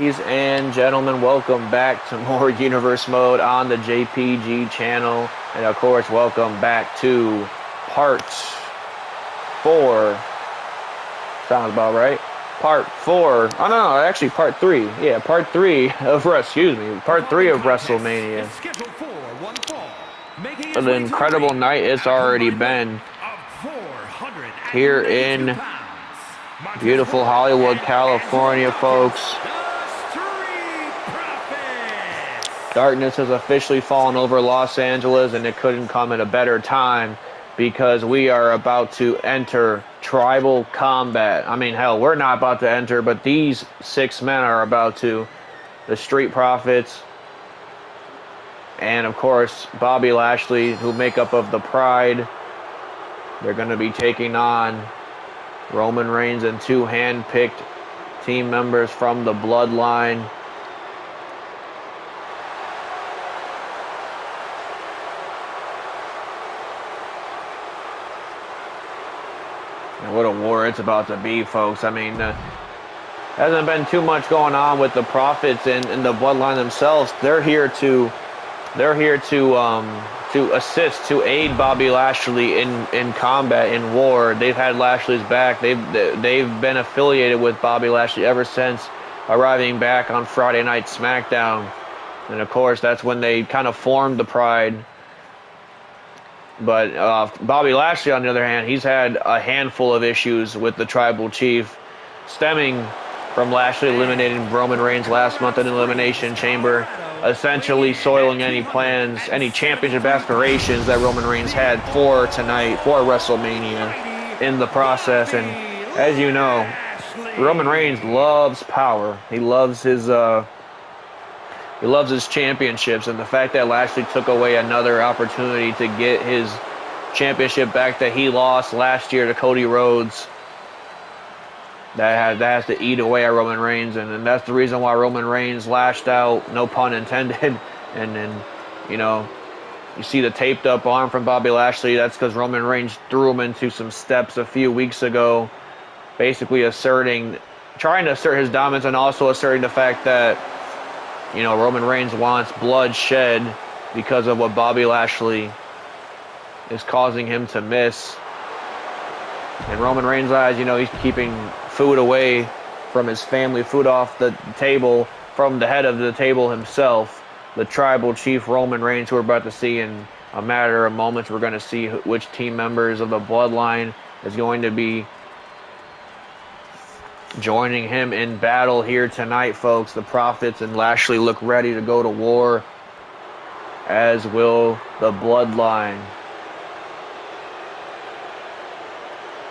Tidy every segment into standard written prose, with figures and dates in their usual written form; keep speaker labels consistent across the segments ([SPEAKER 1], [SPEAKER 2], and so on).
[SPEAKER 1] Ladies and gentlemen, welcome back to more Universe Mode on the JPG channel. And of course, welcome back to part 4. Sounds about right. Part 4. Oh no, actually part 3. Yeah, part 3 of part 3 of Wrestlemania. An incredible night it's already been here in beautiful Hollywood, California, folks. Darkness has officially fallen over Los Angeles, and it couldn't come at a better time because we are about to enter tribal combat. I mean, hell, we're not about to enter, but these 6 men are about to. The Street Profits, and of course, Bobby Lashley, who make up of the Pride. They're going to be taking on Roman Reigns and 2 hand-picked team members from the Bloodline. And what a war it's about to be, folks. I mean, hasn't been too much going on with the Profits and the Bloodline themselves. They're here to assist, to aid Bobby Lashley in combat, in war. They've had Lashley's back. They've been affiliated with Bobby Lashley ever since arriving back on Friday Night SmackDown. And of course, that's when they kind of formed the Pride. But Bobby Lashley, on the other hand, he's had a handful of issues with the Tribal Chief, stemming from Lashley eliminating Roman Reigns last month in Elimination Chamber, essentially soiling any plans, any championship aspirations that Roman Reigns had for tonight, for WrestleMania in the process. And as you know, Roman Reigns loves power. He loves his championships, and the fact that Lashley took away another opportunity to get his championship back that he lost last year to Cody Rhodes, that has to eat away at Roman Reigns, and that's the reason why Roman Reigns lashed out, no pun intended. And then, you know, you see the taped up arm from Bobby Lashley. That's because Roman Reigns threw him into some steps a few weeks ago, basically trying to assert his dominance, and also asserting the fact that, you know, Roman Reigns wants blood shed because of what Bobby Lashley is causing him to miss. In Roman Reigns' eyes, you know, he's keeping food away from his family, food off the table from the head of the table himself, the Tribal Chief Roman Reigns, who we're about to see in a matter of moments. We're going to see which team members of the Bloodline is going to be joining him in battle here tonight, folks. The Profits and Lashley look ready to go to war, as will the Bloodline.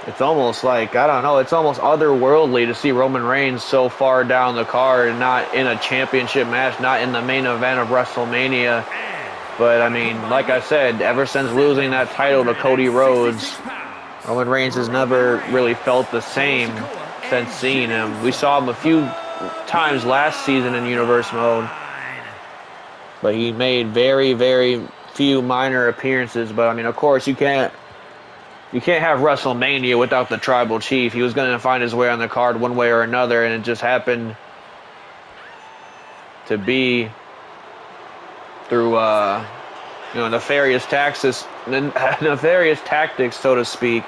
[SPEAKER 1] It's almost like, I don't know, it's almost otherworldly to see Roman Reigns so far down the card and not in a championship match, not in the main event of WrestleMania. But, I mean, like I said, ever since losing that title to Cody Rhodes, Roman Reigns has never really felt the same since seeing him. We saw him a few times last season in Universe Mode, but he made very, very few minor appearances. But I mean, of course, you can't have WrestleMania without the Tribal Chief. He was going to find his way on the card one way or another, and it just happened to be through nefarious tactics, so to speak,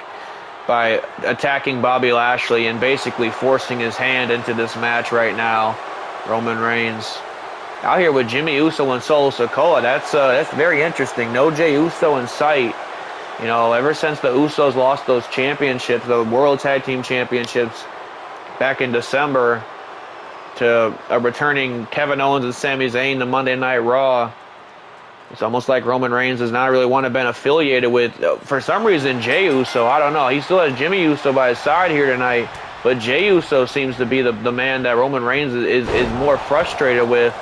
[SPEAKER 1] by attacking Bobby Lashley and basically forcing his hand into this match right now. Roman Reigns out here with Jimmy Uso and Solo Sikoa. That's very interesting. No Jey Uso in sight. You know, ever since the Usos lost those championships, the World Tag Team Championships, back in December, to returning Kevin Owens and Sami Zayn to Monday Night Raw, it's almost like Roman Reigns does not really want to be affiliated with, for some reason, Jey Uso. I don't know. He still has Jimmy Uso by his side here tonight, but Jey Uso seems to be the man that Roman Reigns is more frustrated with,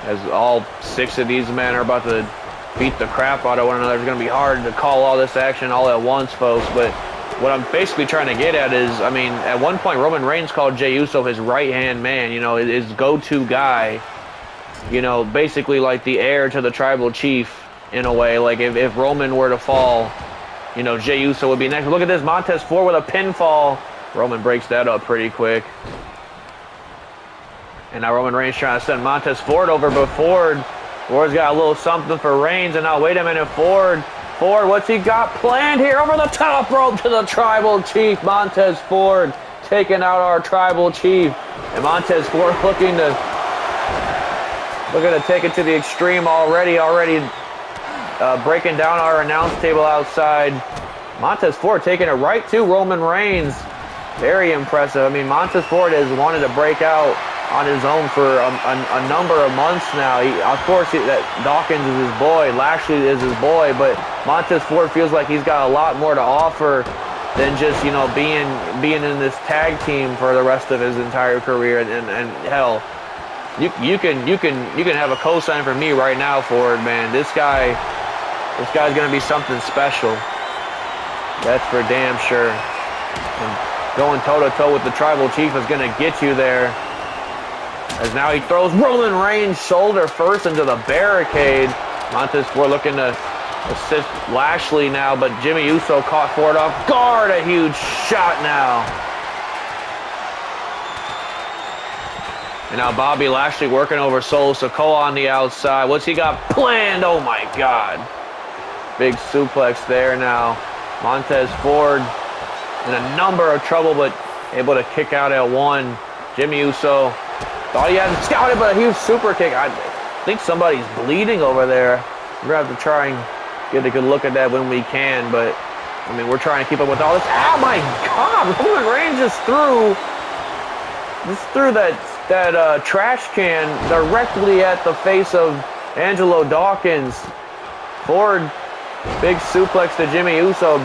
[SPEAKER 1] as all 6 of these men are about to beat the crap out of one another. It's going to be hard to call all this action all at once, folks, but what I'm basically trying to get at is, I mean, at one point, Roman Reigns called Jey Uso his right-hand man, you know, his go-to guy. You know, basically like the heir to the Tribal Chief, in a way. Like, if Roman were to fall, you know, Jey Uso would be next. Look at this, Montez Ford with a pinfall. Roman breaks that up pretty quick. And now Roman Reigns trying to send Montez Ford over, but Ford's got a little something for Reigns. And now, wait a minute, Ford, what's he got planned here? Over the top rope to the Tribal Chief, Montez Ford, taking out our Tribal Chief. And Montez Ford looking to take it to the extreme already breaking down our announce table outside. Montez Ford taking it right to Roman Reigns. Very impressive. I mean, Montez Ford has wanted to break out on his own for a number of months now. Of course, that Dawkins is his boy, Lashley is his boy, but Montez Ford feels like he's got a lot more to offer than just, you know, being in this tag team for the rest of his entire career. And hell, you can have a cosign for me right now, Ford, man. This guy's gonna be something special. That's for damn sure. And going toe-to-toe with the Tribal Chief is going to get you there. As now he throws Roman Reigns shoulder first into the barricade. Montez Ford looking to assist Lashley now, but Jimmy Uso caught Ford off guard. A huge shot now. And now Bobby Lashley working over Solo Sikoa on the outside. What's he got planned? Oh my God. Big suplex there now. Montez Ford in a number of trouble, but able to kick out at one. Jimmy Uso thought he had him scouted, but a huge super kick. I think somebody's bleeding over there. We're going to have to try and get a good look at that when we can, but I mean, we're trying to keep up with all this. Oh my God, Roman Reigns just threw that trash can directly at the face of Angelo Dawkins. Ford, big suplex to Jimmy Uso.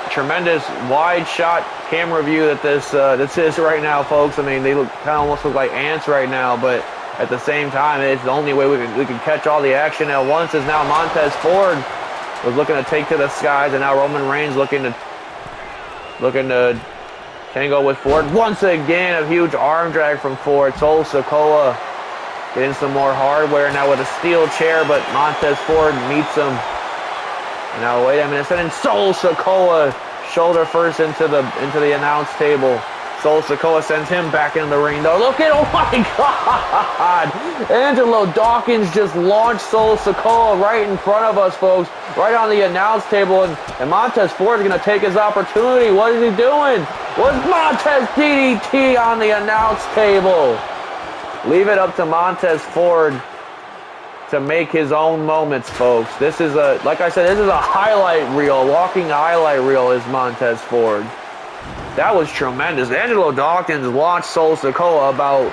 [SPEAKER 1] Tremendous wide shot camera view that this is right now, folks. I mean, they almost look like ants right now, but at the same time, it's the only way we can catch all the action at once. Is now Montez Ford was looking to take to the skies, and now Roman Reigns looking to tango with Ford. Once again, a huge arm drag from Ford. Solo Sikoa getting some more hardware now with a steel chair, but Montez Ford meets him. Now wait a minute, sending Solo Sikoa shoulder first into the announce table. Solo Sikoa sends him back in the ring though. Look at, oh my God! Angelo Dawkins just launched Solo Sikoa right in front of us, folks. Right on the announce table, and Montez Ford is going to take his opportunity. What is he doing? What's Montez DDT on the announce table? Leave it up to Montez Ford to make his own moments, folks. This is like I said, this is a highlight reel, walking highlight reel is Montez Ford. That was tremendous. Angelo Dawkins launched Solo Sikoa about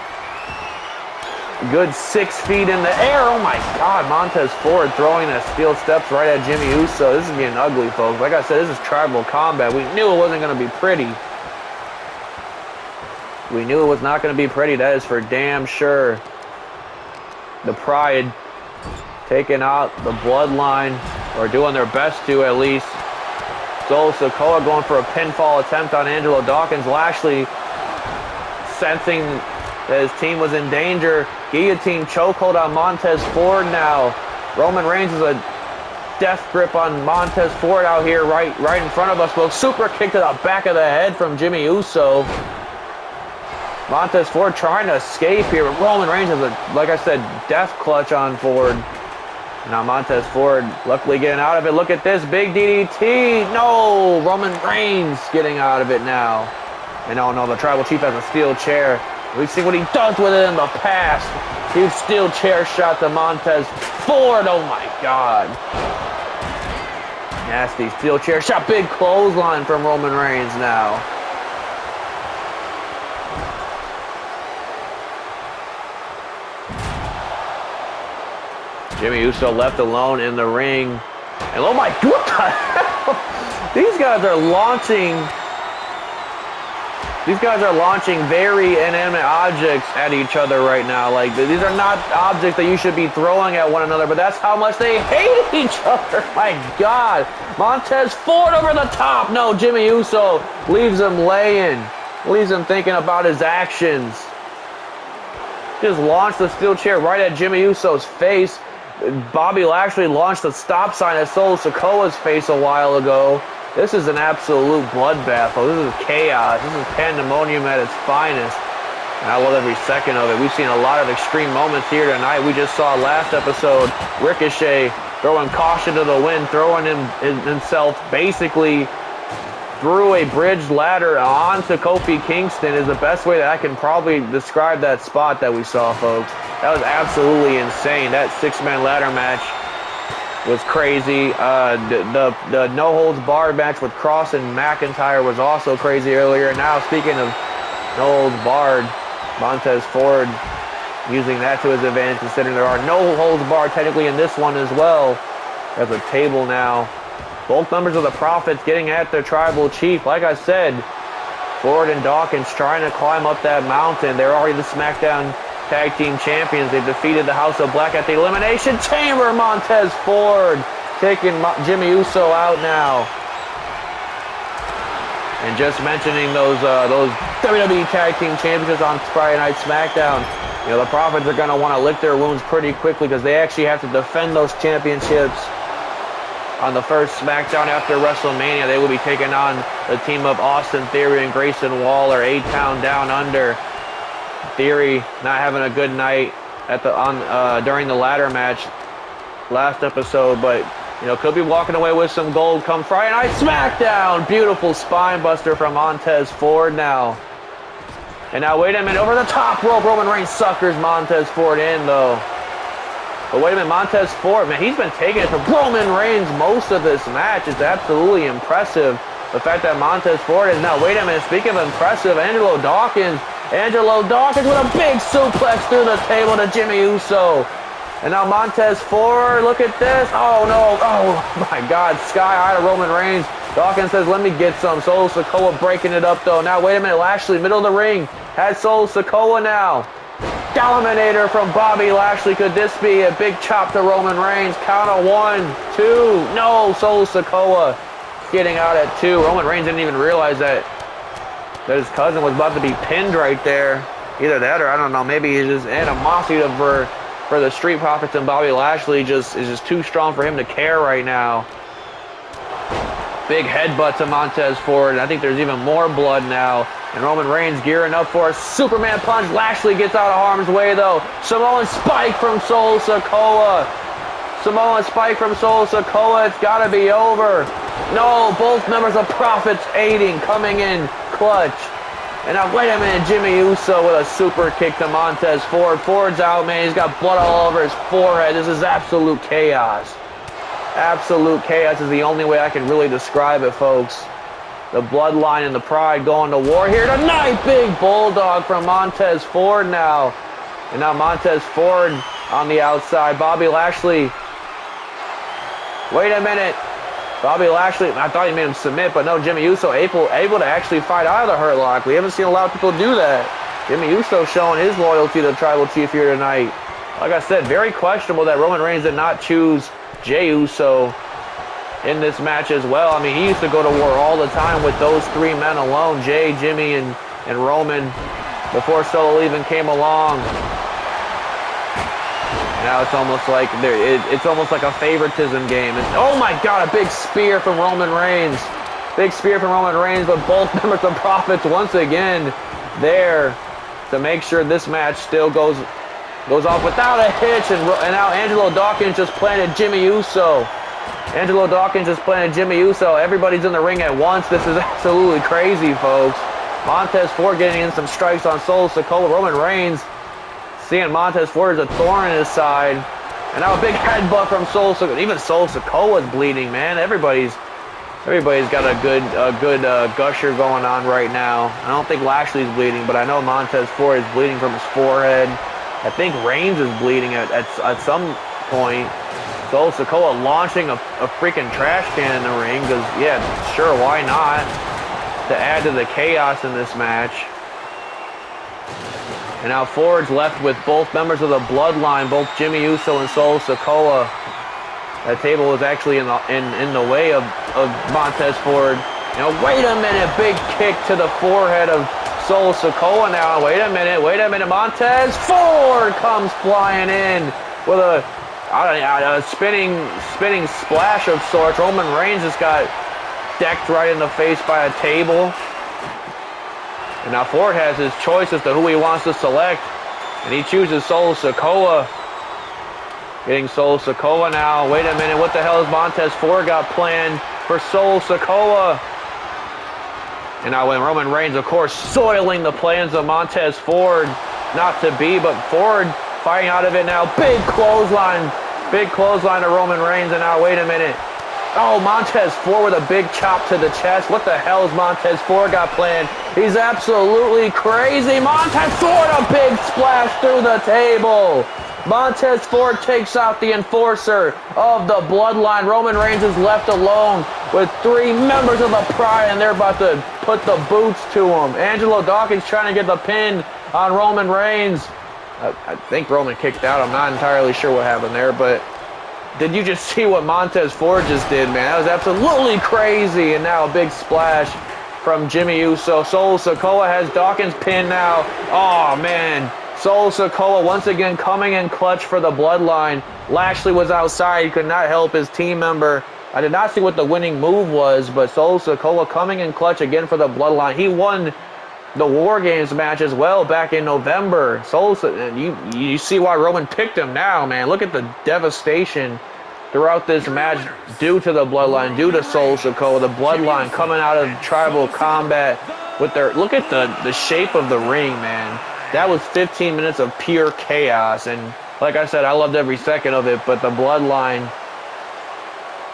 [SPEAKER 1] a good 6 feet in the air. Oh my God, Montez Ford throwing that steel steps right at Jimmy Uso. This is getting ugly, folks. Like I said, this is tribal combat. We knew it wasn't going to be pretty. We knew it was not going to be pretty. That is for damn sure. The Pride taking out the Bloodline, or doing their best to at least. Solo Sikoa going for a pinfall attempt on Angelo Dawkins. Lashley sensing that his team was in danger. Guillotine chokehold on Montez Ford now. Roman Reigns is a death grip on Montez Ford out here right in front of us. Well, super kick to the back of the head from Jimmy Uso. Montez Ford trying to escape here, but Roman Reigns has a, like I said, death clutch on Ford. Now Montez Ford luckily getting out of it. Look at this, big DDT. No, Roman Reigns getting out of it now. And oh no, the Tribal Chief has a steel chair. We've seen what he does with it in the past. Huge steel chair shot to Montez Ford. Oh my God. Nasty steel chair shot. Big clothesline from Roman Reigns now. Jimmy Uso left alone in the ring. And oh my, what the hell? These guys are launching very inanimate objects at each other right now. Like, these are not objects that you should be throwing at one another, but that's how much they hate each other. My God. Montez Ford over the top. No, Jimmy Uso leaves him laying. Leaves him thinking about his actions. Just launched the steel chair right at Jimmy Uso's face. Bobby Lashley launched a stop sign at Solo Sikoa's face a while ago. This is an absolute bloodbath. Oh, this is chaos. This is pandemonium at its finest. And I love every second of it. We've seen a lot of extreme moments here tonight. We just saw last episode Ricochet throwing caution to the wind, throwing himself basically through a bridge ladder onto Kofi Kingston is the best way that I can probably describe that spot that we saw, folks. That was absolutely insane. That six-man ladder match was crazy. The no-holds-barred match with Cross and McIntyre was also crazy earlier. Now, speaking of no-holds-barred, Montez Ford using that to his advantage, considering there are no holds barred technically in this one as well. There's a table now. Both members of the Profits getting at their tribal chief. Like I said, Ford and Dawkins trying to climb up that mountain. They're already the SmackDown Tag Team Champions. They've defeated the House of Black at the Elimination Chamber. Montez Ford taking Jimmy Uso out now. And just mentioning those WWE Tag Team Championships on Friday Night SmackDown, you know, the Profits are going to want to lick their wounds pretty quickly because they actually have to defend those championships on the first SmackDown after WrestleMania. They will be taking on the team of Austin Theory and Grayson Waller, A-Town Down Under. Theory not having a good night during the ladder match last episode, but you know, could be walking away with some gold come Friday Night SmackDown. Beautiful spine buster from Montez Ford now. And now, wait a minute, over the top rope, Roman Reigns suckers Montez Ford in, though. But wait a minute, Montez Ford, man, he's been taking it to Roman Reigns most of this match. It's absolutely impressive. The fact that Montez Ford is now, wait a minute, speaking of impressive, Angelo Dawkins with a big suplex through the table to Jimmy Uso. And now Montez Ford, look at this. Oh, no. Oh, my God. Sky high to Roman Reigns. Dawkins says, let me get some. Solo Sikoa breaking it up, though. Now, wait a minute. Lashley, middle of the ring. Has Solo Sikoa now. Dominator from Bobby Lashley. Could this be a big chop to Roman Reigns? Count of 1, 2. No, Solo Sikoa getting out at 2. Roman Reigns didn't even realize that his cousin was about to be pinned right there. Either that or, I don't know, maybe he's just animosity for the Street Profits and Bobby Lashley is just too strong for him to care right now. Big headbutt to Montez Ford. I think there's even more blood now. And Roman Reigns gearing up for a Superman punch. Lashley gets out of harm's way, though. Samoan spike from Solo Sikoa. It's got to be over. No, both members of Profits aiding, coming in clutch. And now, wait a minute, Jimmy Uso with a super kick to Montez Ford. Ford's out, man. He's got blood all over his forehead. This is absolute chaos. Absolute chaos is the only way I can really describe it, folks. The Bloodline and the Pride going to war here tonight. Big bulldog from Montez Ford now. And now Montez Ford on the outside. Bobby Lashley. Wait a minute. Bobby Lashley, I thought he made him submit, but no, Jimmy Uso able to actually fight out of the Hurt Lock. We haven't seen a lot of people do that. Jimmy Uso showing his loyalty to the Tribal Chief here tonight. Like I said, very questionable that Roman Reigns did not choose Jey Uso in this match as well. I mean, he used to go to war all the time with those three men alone, Jey, Jimmy, and Roman, before Solo even came along. Now it's almost like a favoritism game. Oh my God, a big spear from Roman Reigns. Big spear from Roman Reigns, but both members of Profits once again there to make sure this match still goes off without a hitch. And now Angelo Dawkins just planted Jimmy Uso. Everybody's in the ring at once. This is absolutely crazy, folks. Montez Ford getting in some strikes on Solo Sikoa. Roman Reigns seeing Montez Ford as a thorn in his side. And now a big headbutt from Solo Sikoa. Even Solo Sikoa is bleeding, man. Everybody's got a good gusher going on right now. I don't think Lashley's bleeding, but I know Montez Ford is bleeding from his forehead. I think Reigns is bleeding at some point. Solo Sikoa launching a freaking trash can in the ring because, yeah, sure, why not? To add to the chaos in this match. And now Ford's left with both members of the Bloodline, both Jimmy Uso and Solo Sikoa. That table was actually in the way of Montez Ford. Now, wait a minute, big kick to the forehead of Solo Sikoa now. Wait a minute, Montez Ford comes flying in with a spinning splash of sorts. Roman Reigns just got decked right in the face by a table. And now Ford has his choice as to who he wants to select. And he chooses Solo Sikoa. Getting Solo Sikoa now. Wait a minute, what the hell has Montez Ford got planned for Solo Sikoa? And now when Roman Reigns, of course, soiling the plans of Montez Ford. Not to be, but Ford fighting out of it now. Big clothesline. Big clothesline to Roman Reigns. And now, wait a minute. Oh, Montez Ford with a big chop to the chest. What the hell has Montez Ford got planned? He's absolutely crazy. Montez Ford, a big splash through the table. Montez Ford takes out the enforcer of the Bloodline. Roman Reigns is left alone with 3 members of the Pride, and they're about to put the boots to him. Angelo Dawkins trying to get the pin on Roman Reigns. I think Roman kicked out. I'm not entirely sure what happened there, but did you just see what Montez Ford just did, man? That was absolutely crazy. And now a big splash from Jimmy Uso. Solo Sikoa has Dawkins pinned now. Oh, man. Solo Sikoa once again coming in clutch for the Bloodline. Lashley was outside. He could not help his team member. I did not see what the winning move was, but Solo Sikoa coming in clutch again for the Bloodline. He won the War Games match as well back in November. And you see why Roman picked him now, man. Look at the devastation throughout this match due to the Bloodline, due to Solo Sikoa. The Bloodline coming out of tribal combat with their... Look at the shape of the ring, man. That was 15 minutes of pure chaos. And like I said, I loved every second of it, but the Bloodline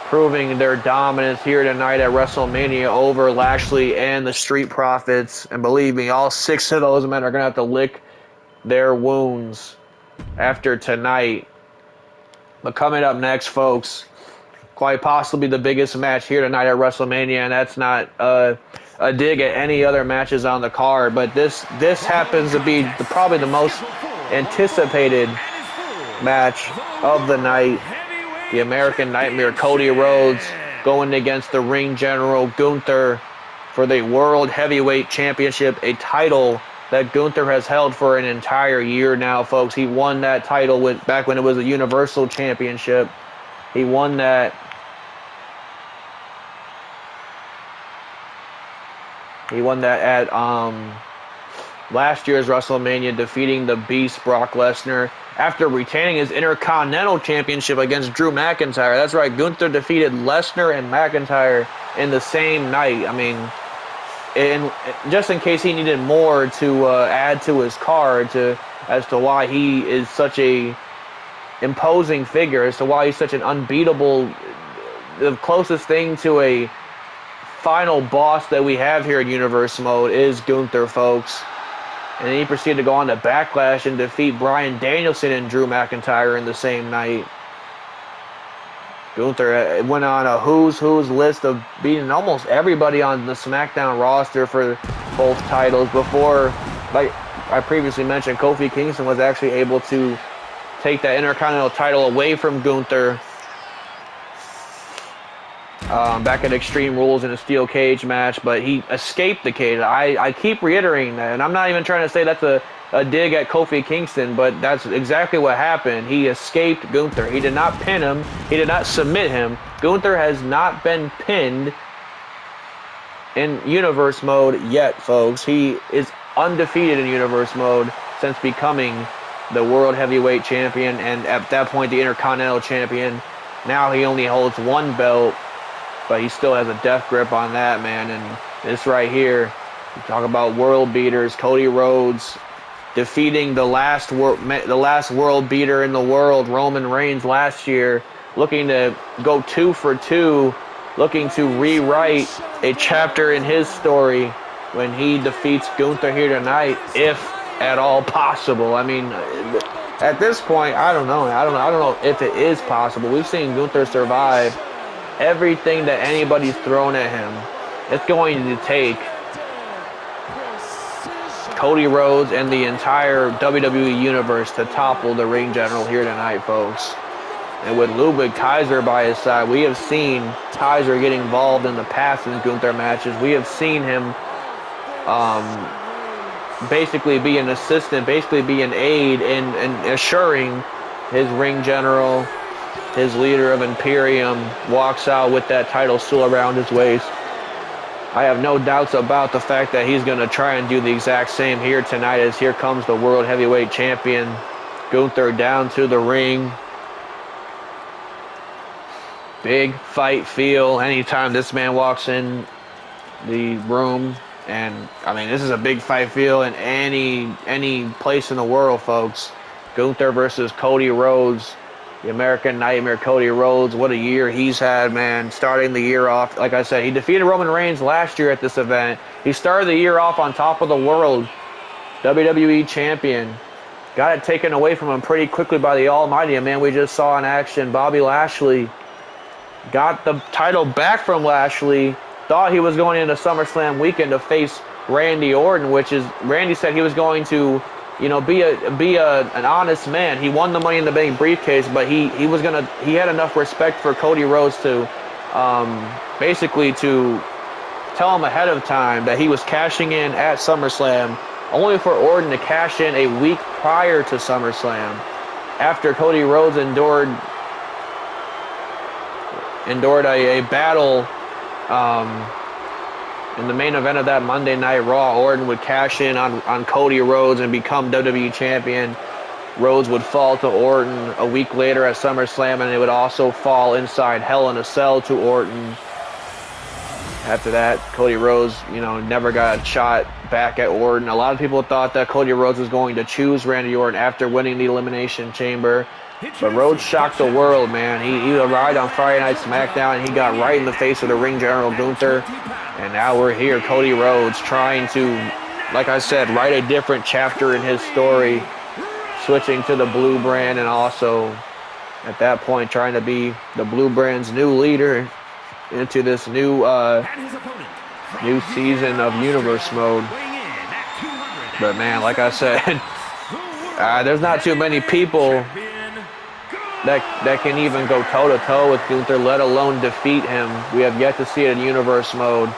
[SPEAKER 1] proving their dominance here tonight at WrestleMania over Lashley and the Street Profits. And believe me, all 6 of those men are going to have to lick their wounds after tonight. But coming up next, folks, quite possibly the biggest match here tonight at WrestleMania, and that's not a dig at any other matches on the card, but this happens to be probably the most anticipated match of the night. The American Nightmare, Cody Rhodes, going against the ring general Gunther for the World Heavyweight Championship, a title that Gunther has held for an entire year now, folks. He won that title back when it was a Universal Championship. He won that. He won that at last year's WrestleMania, defeating the Beast Brock Lesnar after retaining his Intercontinental Championship against Drew McIntyre. That's right, Gunther defeated Lesnar and McIntyre in the same night. I mean, just in case he needed more to add to his card as to why he is such a imposing figure, as to why he's such an unbeatable, the closest thing to a final boss that we have here in Universe Mode is Gunther, folks. And then he proceeded to go on to Backlash and defeat Bryan Danielson and Drew McIntyre in the same night. Gunther went on a who's list of beating almost everybody on the SmackDown roster for both titles before, like I previously mentioned, Kofi Kingston was actually able to take that Intercontinental title away from Gunther back at Extreme Rules in a steel cage match, but he escaped the cage. I keep reiterating that, and I'm not even trying to say that's a dig at Kofi Kingston, but that's exactly what happened. He escaped Gunther. He did not pin him. He did not submit him. Gunther has not been pinned in Universe Mode yet, folks. He is undefeated in Universe Mode since becoming the World Heavyweight Champion, and at that point the Intercontinental Champion. Now he only holds one belt, but he still has a death grip on that, man. And this right here, you talk about world beaters. Cody Rhodes defeating the last world beater in the world, Roman Reigns, last year, looking to go 2 for 2, looking to rewrite a chapter in his story when he defeats Gunther here tonight, if at all possible. I mean, at this point, I don't know. I don't know if it is possible. We've seen Gunther survive everything that anybody's thrown at him. It's going to take Cody Rhodes and the entire WWE Universe to topple the ring general here tonight, folks. And with Ludwig Kaiser by his side, we have seen Kaiser get involved in the past in Gunther matches. We have seen him basically be an assistant, basically be an aide in assuring his ring general, his leader of Imperium, walks out with that title still around his waist. I have no doubts about the fact that he's going to try and do the exact same here tonight, as here comes the World Heavyweight Champion, Gunther, down to the ring. Big fight feel anytime this man walks in the room. And, I mean, this is a big fight feel in any place in the world, folks. Gunther versus Cody Rhodes. The American Nightmare, Cody Rhodes. What a year he's had, man. Starting the year off, like I said, he defeated Roman Reigns last year at this event. He started the year off on top of the world. WWE Champion. Got it taken away from him pretty quickly by the Almighty. A man we just saw in action, Bobby Lashley. Got the title back from Lashley. Thought he was going into SummerSlam weekend to face Randy Orton, which is, Randy said he was going to, you know, be an honest man. He won the Money in the Bank briefcase, but he had enough respect for Cody Rhodes to basically to tell him ahead of time that he was cashing in at SummerSlam, only for Orton to cash in a week prior to SummerSlam, after Cody Rhodes endured a battle in the main event of that Monday Night Raw. Orton would cash in on Cody Rhodes and become WWE Champion. Rhodes would fall to Orton a week later at SummerSlam, and it would also fall inside Hell in a Cell to Orton. After that, Cody Rhodes, you know, never got a shot back at Orton. A lot of people thought that Cody Rhodes was going to choose Randy Orton after winning the Elimination Chamber. But Rhodes shocked the world, man. He arrived on Friday Night SmackDown, and he got right in the face of the ring general, Gunther. And now we're here, Cody Rhodes, trying to, like I said, write a different chapter in his story, switching to the Blue brand, and also, at that point, trying to be the Blue brand's new leader into this new season of Universe Mode. But, man, like I said, there's not too many people that can even go toe-to-toe with Gunther, let alone defeat him. We have yet to see it in Universe Mode.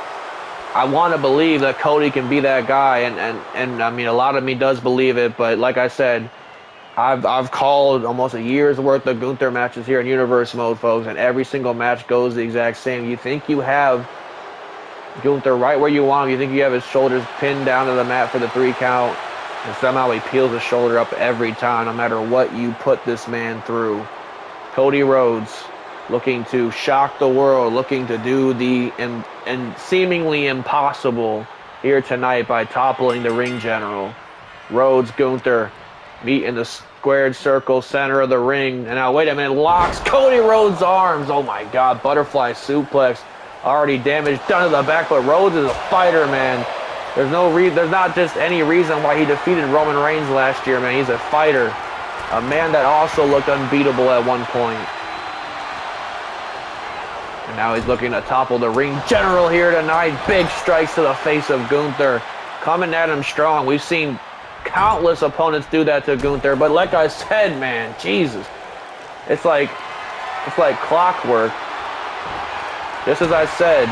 [SPEAKER 1] I want to believe that Cody can be that guy, and I mean, a lot of me does believe it, but like I said, I've called almost a year's worth of Gunther matches here in Universe Mode, folks, and every single match goes the exact same. You think you have Gunther right where you want him. You think you have his shoulders pinned down to the mat for the 3 count, and somehow he peels his shoulder up every time, no matter what you put this man through. Cody Rhodes looking to shock the world, looking to do the and seemingly impossible here tonight by toppling the ring general. Rhodes, Gunther meet in the squared circle center of the ring. And now, wait a minute, locks Cody Rhodes' arms. Oh my God, butterfly suplex. Already damage done to the back, but Rhodes is a fighter, man. There's not just any reason why he defeated Roman Reigns last year, man. He's a fighter. A man that also looked unbeatable at one point. And now he's looking to topple the ring general here tonight. Big strikes to the face of Gunther. Coming at him strong. We've seen countless opponents do that to Gunther. But like I said, man, Jesus. It's like clockwork. Just as I said,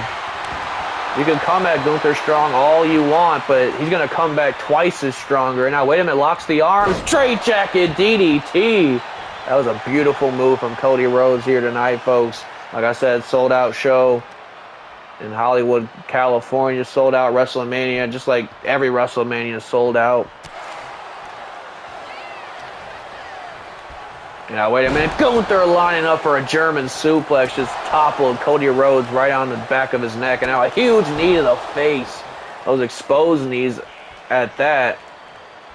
[SPEAKER 1] you can come at Gunther strong all you want, but he's going to come back twice as stronger. Now, wait a minute, locks the arms. Straight jacket DDT. That was a beautiful move from Cody Rhodes here tonight, folks. Like I said, sold out show in Hollywood, California. Sold out Wrestlemania, just like every Wrestlemania is sold out. Now, wait a minute. Gunther lining up for a German suplex. Just toppled Cody Rhodes right on the back of his neck. And now a huge knee to the face. Those exposed knees at that.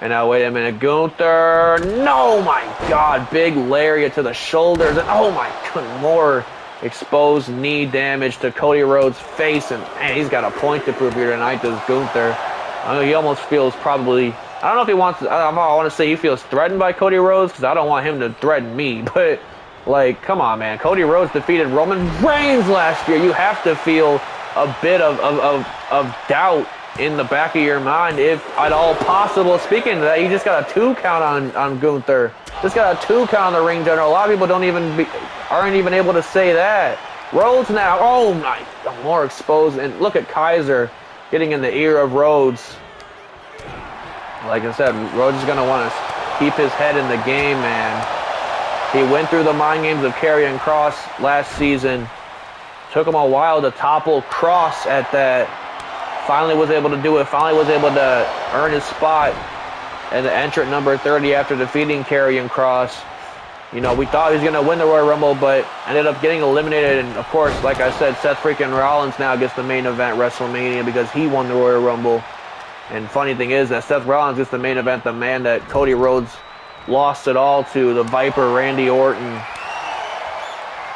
[SPEAKER 1] And now, wait a minute. Gunther. No, my God. Big lariat to the shoulders. And oh, my God. More exposed knee damage to Cody Rhodes' face. And, man, he's got a point to prove here tonight, does Gunther. I know he almost feels probably... I don't know if he wants to, I want to say he feels threatened by Cody Rhodes, because I don't want him to threaten me. But, like, come on, man. Cody Rhodes defeated Roman Reigns last year. You have to feel a bit of doubt in the back of your mind, if at all possible. Speaking of that, you just got a 2 count on Gunther. Just got a 2 count on the ring general. A lot of people aren't even able to say that. Rhodes now, oh my, more exposed. And look at Kaiser getting in the ear of Rhodes. Like I said, Rhodes is going to want to keep his head in the game, man. He went through the mind games of Karrion Kross last season. Took him a while to topple Kross at that. Finally was able to do it. Finally was able to earn his spot as the entrant number 30 after defeating Karrion Kross. You know, we thought he was going to win the Royal Rumble, but ended up getting eliminated. And, of course, like I said, Seth freaking Rollins now gets the main event WrestleMania because he won the Royal Rumble. And funny thing is that Seth Rollins gets the main event, the man that Cody Rhodes lost it all to, the Viper Randy Orton.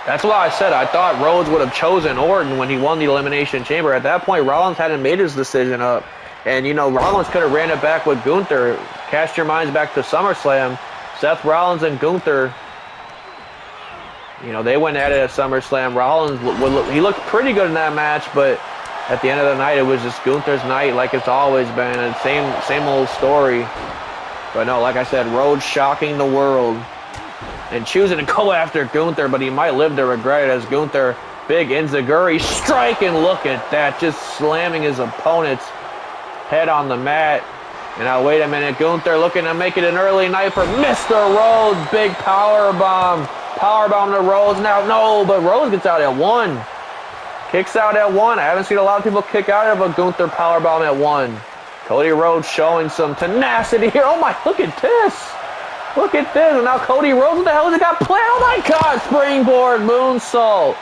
[SPEAKER 1] That's why I said I thought Rhodes would have chosen Orton when he won the Elimination Chamber. At that point, Rollins hadn't made his decision up. And, you know, Rollins could have ran it back with Gunther. Cast your minds back to SummerSlam. Seth Rollins and Gunther, you know, they went at it at SummerSlam. Rollins, he looked pretty good in that match, but at the end of the night, it was just Gunther's night like it's always been. And same old story. But no, like I said, Rhodes shocking the world and choosing to go after Gunther, but he might live to regret it as Gunther, big enziguri strike, and look at that, just slamming his opponent's head on the mat. And now, wait a minute, Gunther looking to make it an early night for Mr. Rhodes. Big powerbomb. Powerbomb to Rhodes. Now, no, but Rhodes gets out at 1. Kicks out at 1. I haven't seen a lot of people kick out of a Gunther powerbomb at 1. Cody Rhodes showing some tenacity here. Oh my, look at this. Look at this. And now Cody Rhodes, what the hell has he got planned? Oh my God, springboard moonsault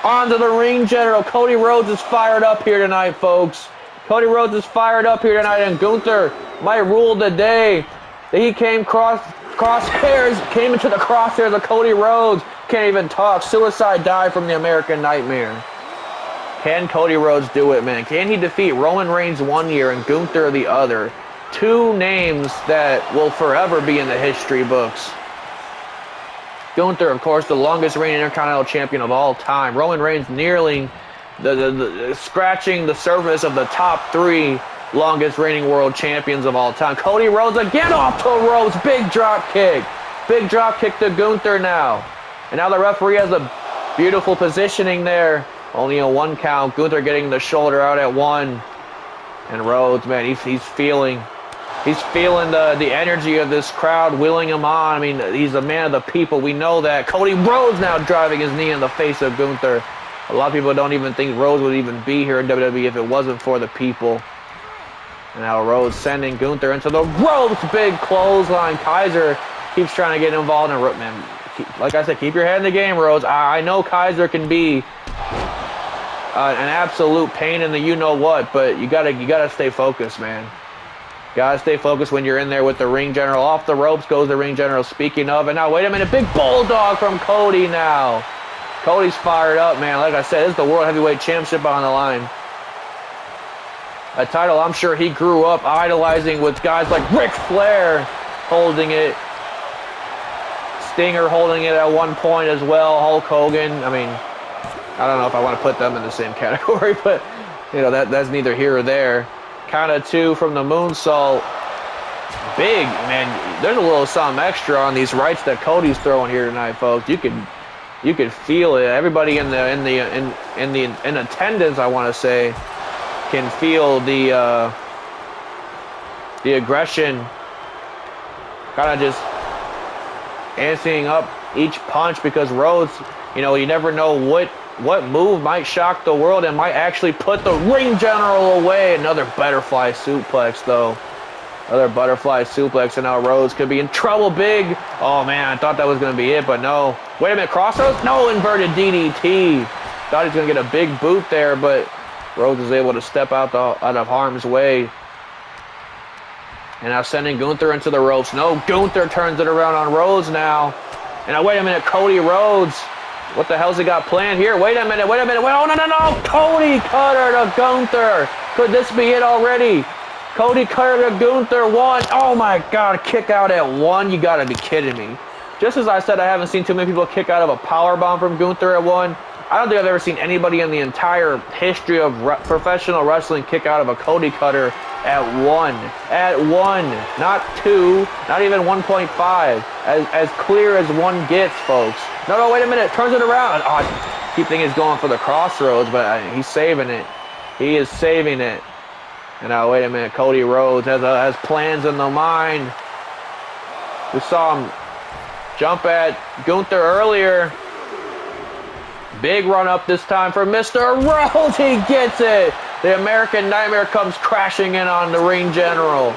[SPEAKER 1] onto the ring general. Cody Rhodes is fired up here tonight, folks. Cody Rhodes is fired up here tonight, and Gunther might rule the day. He came crosshairs, came into the crosshairs of Cody Rhodes. Can't even talk. Suicide dive from the American Nightmare. Can Cody Rhodes do it, man? Can he defeat Roman Reigns one year and Gunther the other? Two names that will forever be in the history books. Gunther, of course, the longest reigning Intercontinental Champion of all time. Roman Reigns nearly scratching the surface of the top 3 longest reigning world champions of all time. Cody Rhodes again off to Rhodes. Big drop kick. Big drop kick to Gunther now. And now the referee has a beautiful positioning there. Only a 1 count. Gunther getting the shoulder out at 1. And Rhodes, man, he's feeling the energy of this crowd willing him on. I mean, he's a man of the people. We know that. Cody Rhodes now driving his knee in the face of Gunther. A lot of people don't even think Rhodes would even be here in WWE if it wasn't for the people. And now Rhodes sending Gunther into the ropes. Big clothesline. Kaiser keeps trying to get involved in it. Man, like I said, keep your head in the game, Rhodes. I know Kaiser can be an absolute pain in the you-know-what, but you gotta stay focused, man. Gotta stay focused when you're in there with the ring general. Off the ropes goes the ring general, speaking of. And now, wait a minute, big bulldog from Cody now. Cody's fired up, man. Like I said, this is the World Heavyweight Championship on the line. A title I'm sure he grew up idolizing with guys like Ric Flair holding it. Stinger holding it at one point as well. Hulk Hogan. I mean, I don't know if I want to put them in the same category, but, you know, that's neither here or there. Count of 2 from the moonsault. Big, man. There's a little something extra on these rights that Cody's throwing here tonight, folks. You could feel it. Everybody in attendance, I want to say, can feel the aggression, kind of just amping up each punch, because Rhodes, you know, you never know what move might shock the world and might actually put the ring general away. Another butterfly suplex, though. Another butterfly suplex, and now Rhodes could be in trouble big. Oh, man, I thought that was going to be it, but no. Wait a minute, crossroads? No, inverted DDT. Thought he was going to get a big boot there, but Rhodes is able to step out of harm's way. And now sending Gunther into the ropes. No, Gunther turns it around on Rhodes now. And now, wait a minute, Cody Rhodes. What the hell's he got planned here? Wait a minute. Wait, oh, no. Cody cutter to Gunther. Could this be it already? Cody cutter to Gunther. 1. Oh, my God. Kick out at 1. You got to be kidding me. Just as I said, I haven't seen too many people kick out of a powerbomb from Gunther at 1. I don't think I've ever seen anybody in the entire history of professional wrestling kick out of a Cody cutter at 1. At 1. Not 2. Not even 1.5. As clear as 1 gets, folks. No, wait a minute. Turns it around. Oh, I keep thinking he's going for the crossroads, but he's saving it. He is saving it. And now, wait a minute. Cody Rhodes has plans in the mind. We saw him jump at Gunther earlier. Big run up this time for Mr. Rhodes. He gets it. The American Nightmare comes crashing in on the ring general.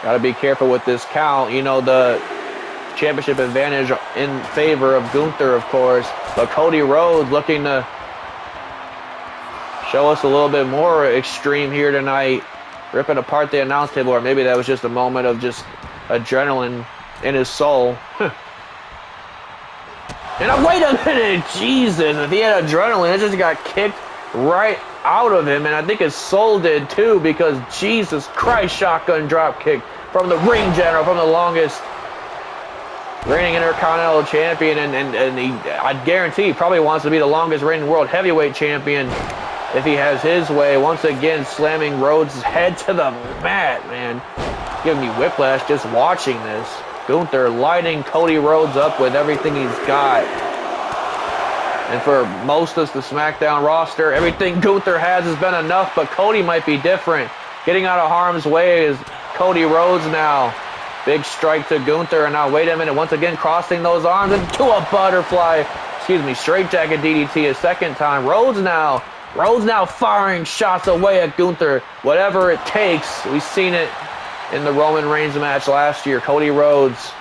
[SPEAKER 1] Got to be careful with this count. You know, the championship advantage in favor of Gunther, of course. But Cody Rhodes looking to show us a little bit more extreme here tonight. Ripping apart the announce table, or maybe that was just a moment of just adrenaline in his soul. And wait a minute, Jesus, if he had adrenaline, it just got kicked right out of him, and I think his soul did too, because Jesus Christ, shotgun drop kick from the ring general, from the longest reigning Intercontinental Champion, and he, I'd guarantee he probably wants to be the longest reigning World Heavyweight Champion if he has his way. Once again, slamming Rhodes' head to the mat, man. Giving me whiplash just watching this. Gunther lighting Cody Rhodes up with everything he's got. And for most of the SmackDown roster, everything Gunther has been enough, but Cody might be different. Getting out of harm's way is Cody Rhodes now. Big strike to Gunther, and now wait a minute, once again crossing those arms into a butterfly, straight jacket DDT a second time. Rhodes now firing shots away at Gunther. Whatever it takes. We've seen it in the Roman Reigns match last year. Cody Rhodes,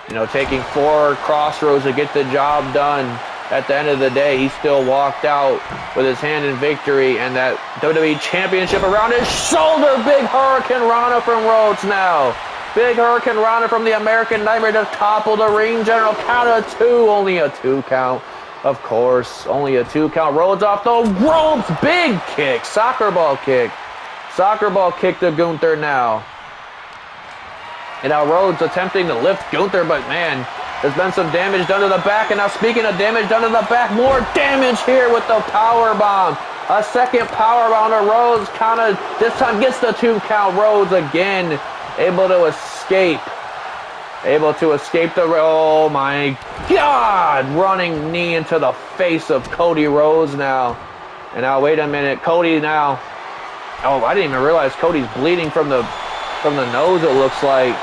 [SPEAKER 1] you know, taking 4 crossroads to get the job done. At the end of the day, he still walked out with his hand in victory, and that WWE Championship around his shoulder. Big Hurricane Rana from Rhodes now. Big Hurricane Rana from the American Nightmare to topple the ring general. Count of 2, only a 2 count. Of course, only a 2 count. Rhodes off the ropes. Big kick. Soccer ball kick. Soccer ball kick to Gunther now. And now Rhodes attempting to lift Gunther, but man, there's been some damage done to the back. And now speaking of damage done to the back, more damage here with the power bomb. A second power bomb to Rhodes. This time gets the 2 count. Rhodes again able to escape. Able to escape the, oh my God, running knee into the face of Cody Rhodes now. And now wait a minute, Cody now. Oh, I didn't even realize Cody's bleeding from the nose, it looks like.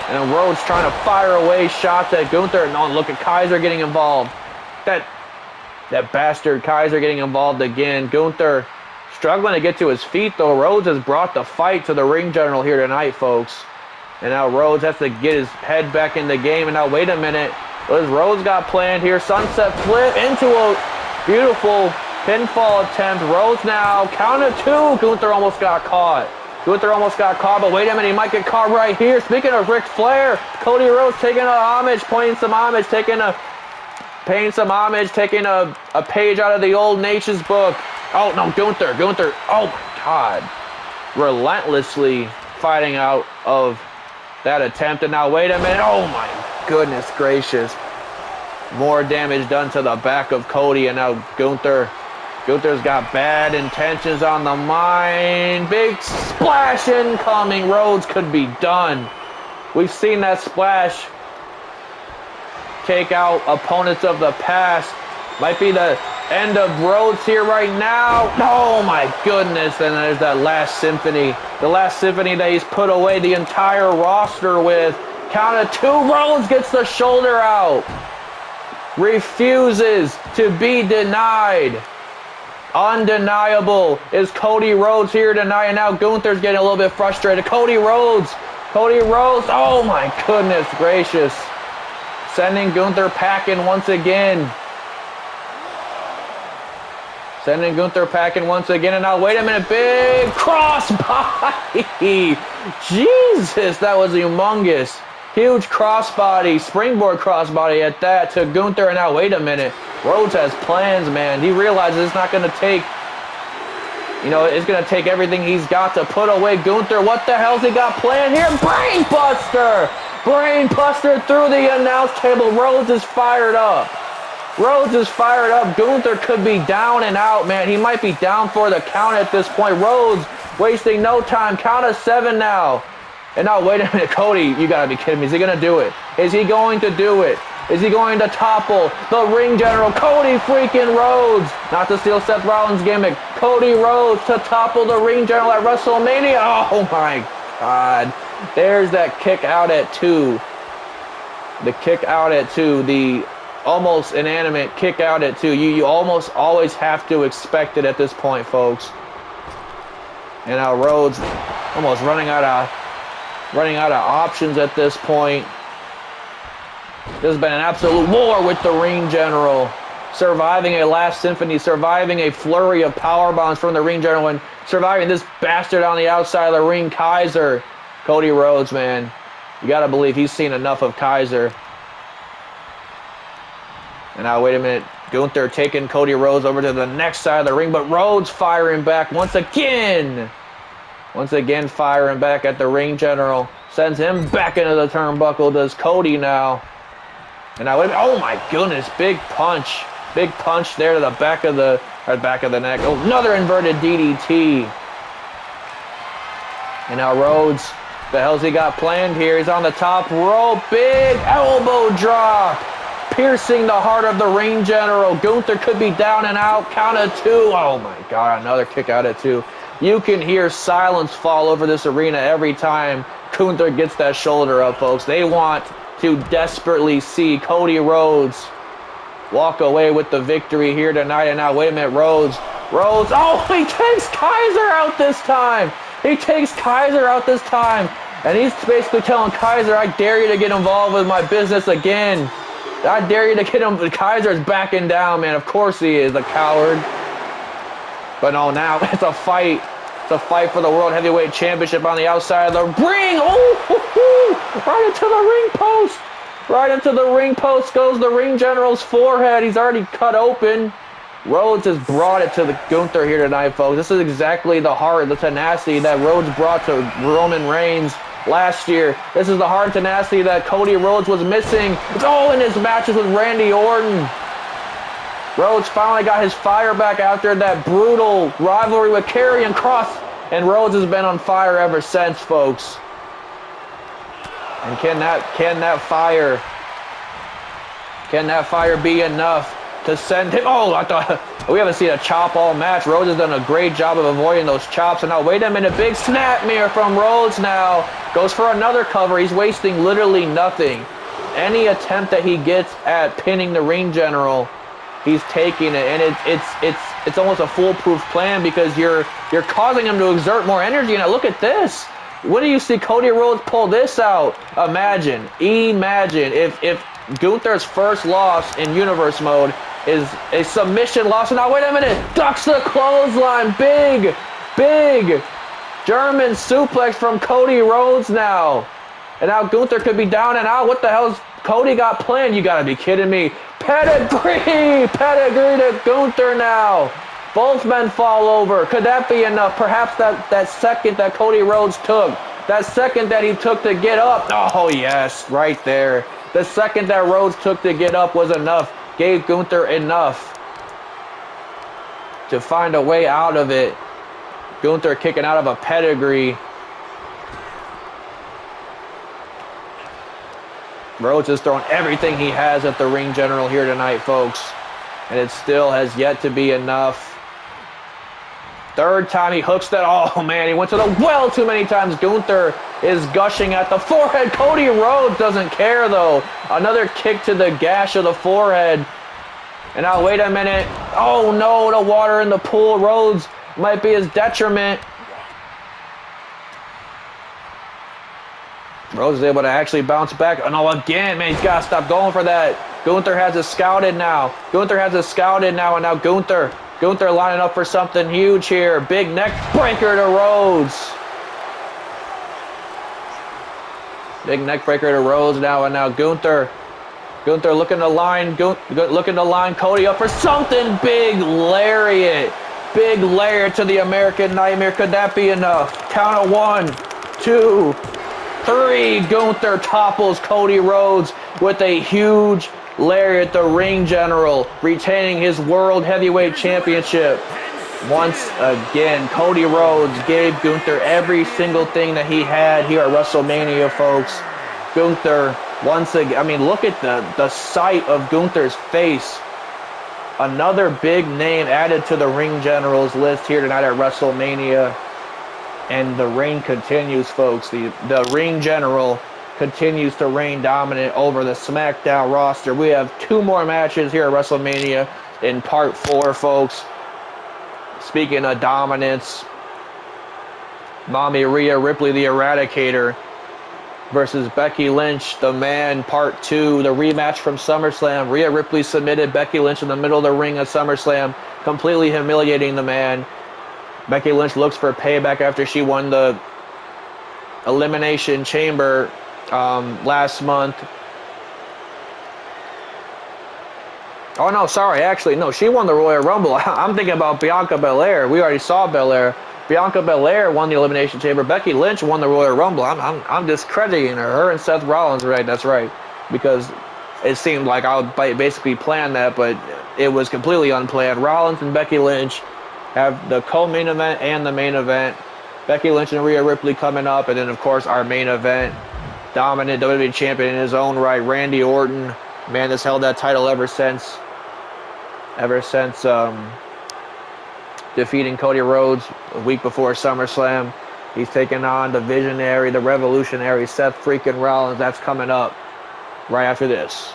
[SPEAKER 1] And Rhodes trying to fire away shots at Gunther. No, look at Kaiser getting involved. That bastard Kaiser getting involved again. Gunther struggling to get to his feet, though. Rhodes has brought the fight to the ring general here tonight, folks. And now Rhodes has to get his head back in the game. And now wait a minute. What has Rhodes got planned here? Sunset flip into a beautiful pinfall attempt. Rhodes now, count of 2. Gunther almost got caught. But wait a minute, he might get caught right here. Speaking of Ric Flair, Cody Rhodes taking a homage, paying some homage, taking a page out of the old Nation's book. Oh, no, Gunther, oh my God. Relentlessly fighting out of that attempt. And now wait a minute, oh my goodness gracious. More damage done to the back of Cody, and now Gunther's got bad intentions on the mind. Big splash incoming. Rhodes could be done. We've seen that splash take out opponents of the past. Might be the end of Rhodes here right now. Oh my goodness. And there's that last symphony. The last symphony that he's put away the entire roster with. Count of 2. Rhodes gets the shoulder out. Refuses to be denied. Undeniable is Cody Rhodes here tonight, and now Gunther's getting a little bit frustrated. Cody Rhodes, oh my goodness gracious. Sending Gunther packing once again. And now wait a minute, big crossbody. Jesus, that was humongous. Huge crossbody, springboard crossbody at that to Gunther. And now wait a minute. Rhodes has plans, man. He realizes it's not going to take, it's going to take everything he's got to put away Gunther. What the hell's he got planned here? Brain buster through the announce table. Rhodes is fired up. Gunther could be down and out, man. He might be down for the count at this point. Rhodes wasting no time. Count of 7 now. And now, wait a minute, Cody, you gotta be kidding me. Is he gonna do it? Is he going to do it? Is he going to topple the ring general? Cody freaking Rhodes. Not to steal Seth Rollins' gimmick. Cody Rhodes to topple the ring general at Wrestlemania. Oh my God. There's that kick out at 2. The kick out at 2. The almost inanimate kick out at 2. You almost always have to expect it at this point, folks. And now Rhodes almost running out of options at this point. This has been an absolute war with the ring general. Surviving a last symphony, surviving a flurry of power bombs from the ring general, and surviving this bastard on the outside of the ring, Kaiser. Cody Rhodes, man. You got to believe he's seen enough of Kaiser. And now, wait a minute. Gunther taking Cody Rhodes over to the next side of the ring, but Rhodes firing back once again. Once again firing back at the ring general. Sends him back into the turnbuckle, does Cody now. And now, oh my goodness, big punch. Big punch there to the back of the neck. Oh, another inverted DDT. And now Rhodes, the hell's he got planned here? He's on the top rope. Big elbow drop. Piercing the heart of the ring general. Gunther could be down and out. Count of 2. Oh my God, another kick out at 2. You can hear silence fall over this arena every time Gunther gets that shoulder up, folks. They want to desperately see Cody Rhodes walk away with the victory here tonight. And now, wait a minute, Rhodes, oh, he takes Kaiser out this time. And he's basically telling Kaiser, I dare you to get involved with my business again. I dare you to get him. Kaiser's backing down, man. Of course he is, a coward. But no, now it's a fight. It's a fight for the World Heavyweight Championship on the outside of the ring. Oh, right into the ring post. Right into the ring post goes the ring general's forehead. He's already cut open. Rhodes has brought it to the Gunther here tonight, folks. This is exactly the heart, the tenacity that Rhodes brought to Roman Reigns last year. This is the heart and tenacity that Cody Rhodes was missing. It's all in his matches with Randy Orton. Rhodes finally got his fire back after that brutal rivalry with Karrion Kross, and Rhodes has been on fire ever since, folks. And can that fire be enough to send him? Oh, I thought we haven't seen a chop all match. Rhodes has done a great job of avoiding those chops. And now, wait a minute, big snap mirror from Rhodes now. Goes for another cover. He's wasting literally nothing. Any attempt that he gets at pinning the ring general, he's taking it, and it's almost a foolproof plan because you're causing him to exert more energy. Now look at this. When do you see Cody Rhodes pull this out? Imagine if Gunther's first loss in Universe mode is a submission loss. And now wait a minute, ducks the clothesline, big German suplex from Cody Rhodes now. And now Gunther could be down and out. What the hell's Cody got planned? You gotta be kidding me. Pedigree to Gunther now. Both men fall over. Could that be enough? Perhaps that second that Cody Rhodes took, that second that he took to get up. Oh, yes, right there. The second that Rhodes took to get up was enough. Gave Gunther enough to find a way out of it. Gunther kicking out of a pedigree. Rhodes is throwing everything he has at the ring general here tonight, folks. And it still has yet to be enough. Third time he hooks that. Oh, man, he went to the well too many times. Gunther is gushing at the forehead. Cody Rhodes doesn't care, though. Another kick to the gash of the forehead. And now, wait a minute. Oh, no, the water in the pool. Rhodes might be his detriment. Rhodes is able to actually bounce back. Oh, no, again, man, he's got to stop going for that. Gunther has it scouted now. And now Gunther lining up for something huge here. Big neck breaker to Rhodes. Big neck breaker to Rhodes now. And now Gunther looking to line Cody up for something. Big lariat to the American Nightmare. Could that be enough? Count of 1, 2, 3. Gunther topples Cody Rhodes with a huge lariat. The ring general retaining his World Heavyweight Championship. Once again, Cody Rhodes gave Gunther every single thing that he had here at WrestleMania, folks. Gunther, once again, I mean, look at the sight of Gunther's face. Another big name added to the ring general's list here tonight at WrestleMania. And the reign continues, folks. The ring general continues to reign dominant over the SmackDown roster. We have 2 more matches here at WrestleMania in part 4, folks. Speaking of dominance, Mommy Rhea Ripley, the Eradicator, versus Becky Lynch, the Man, part 2, the rematch from SummerSlam. Rhea Ripley submitted Becky Lynch in the middle of the ring at SummerSlam, completely humiliating the Man. Becky Lynch looks for payback after she won the Elimination Chamber last month. Oh, no, sorry. Actually, no, she won the Royal Rumble. I'm thinking about Bianca Belair. We already saw Belair. Bianca Belair won the Elimination Chamber. Becky Lynch won the Royal Rumble. I'm discrediting her. Her and Seth Rollins, right? That's right. Because it seemed like I would basically plan that, but it was completely unplanned. Rollins and Becky Lynch have the co-main event and the main event. Becky Lynch and Rhea Ripley coming up, and then, of course, our main event. Dominant WWE Champion in his own right, Randy Orton. Man has held that title ever since defeating Cody Rhodes a week before SummerSlam. He's taking on the visionary, the revolutionary Seth freaking Rollins. That's coming up right after this.